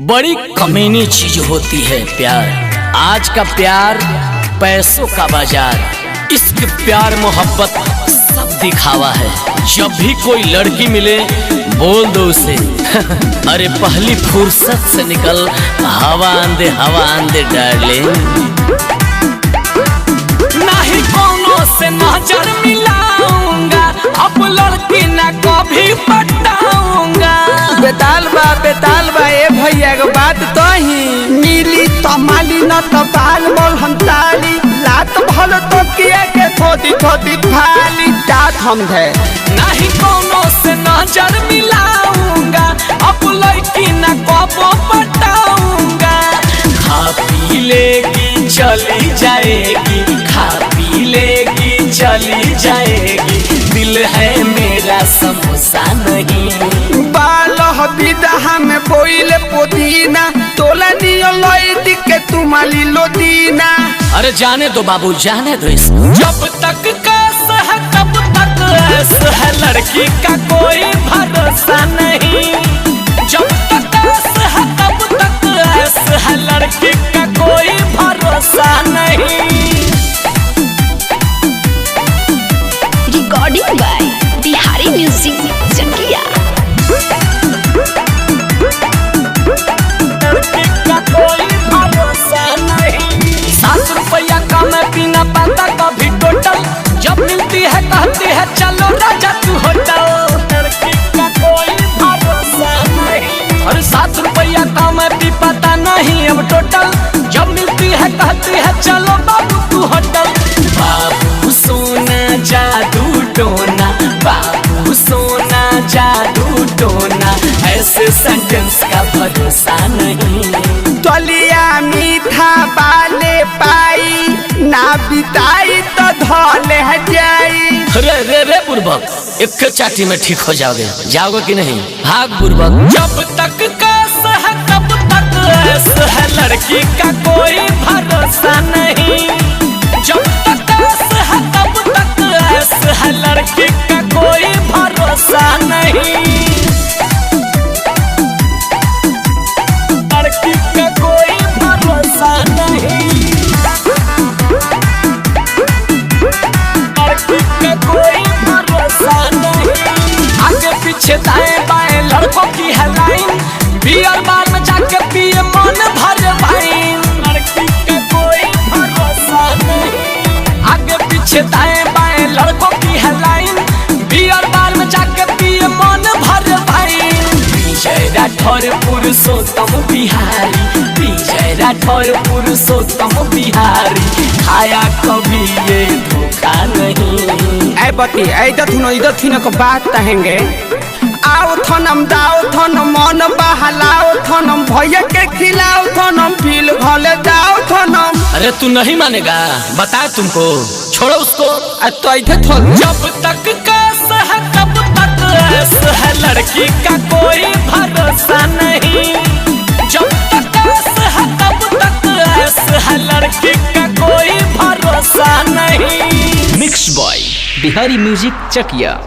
बड़ी कमीनी चीज होती है प्यार। आज का प्यार पैसों का बाजार। इश्क प्यार मोहब्बत सब दिखावा है। जब भी कोई लड़की मिले बोल दो उसे अरे पहली फुर्सत से निकल हवा आंदे डार्लिंग। नहीं कोनो से नजर मिलाऊंगा, अब लड़की ना कभी पटाऊंगा। बेताल बा ए भैया के बात तो ही मिली तो माली न तो बाल मोल हम ताली लात भल तो किया के थोड़ी थाली जात हम है। नहीं कोनो से नजर मिलाऊंगा, अब लड़की ना कबो पटाऊंगा। खा पी लेगी चली जाएगी, खा पी लेगी चली जाएगी। दिल है मेरा समोसा नहीं। बाल विदा में बोइले पुदीना तोला नियो लई के तुम्हारी लोदीना। अरे जाने दो बाबू जाने दो इसको। जब तक कैस है तब तक ऐस है, लड़की का कोई भरोसा नहीं। जब तक कैस है तब तक ऐस है, लड़की का कोई भरोसा नहीं। रिकॉर्डिंग बाय बिहारी म्यूजिक चकिया। ₹7 का मैं पीना पाता कभी टोटल, जब मिलती है कहती है चलो राजा तू होटल। लड़की का कोई भरोसा नहीं। और ₹7 का मैं पी पाता नहीं अब टोटल, जब मिलती है कहती है चलो बाबू तू होटल। बाबू सोना जादू टोना, बाबू सोना जादू टोना, ऐसे सेंटेंस का भरोसा नहीं। तलिया मीठा बाले पाई ना बिताई तो धोले जाई। रे बुर्बक, एक चाटी में ठीक हो जाओगे। जाओगे कि नहीं? भाग बुर्बक। जब तक कैस है तब तक ऐस है, लड़की का कोई भरोसा नहीं। जब तक कैस है तब तक ऐस है, लड़की का कोई भरोसा नहीं। लड़की का कोई भरोसा नहीं। लड़की का कोई भरोसा नहीं। आगे पीछे दाएं बाएं लड़कों की है लाइन, बियर बार में जाके पिए मन भर वाइन। लड़की का कोई भरोसा नहीं। आगे पीछे दाएं बाएं लड़कों की है लाइन, बियर बार में जाके पिए मन भर वाइन। विजय राठौर पुरुषोत्तम बिहारी, विजय राठौर पुरुषोत्तम बिहारी, खाया कभी ये धोखा नहीं। ऐ बती ऐ दथुनो को बात कहेंगे। आओ थनम दाओ थनम मन बहलाओ थनम भैया के खिलाओ थनम फील घले दाओ थनम। अरे तू नहीं मानेगा, बता तुमको, छोड़ो उसको। तो इधर थोड़। जब तक कैस है तब तक ऐस है, लड़की का कोई भरोसा नहीं। जब तक कैस है तब तक ऐस है, लड़की का कोई भरोसा नहीं। मिक्स बॉय बिहारी म्यूजिक चकिया।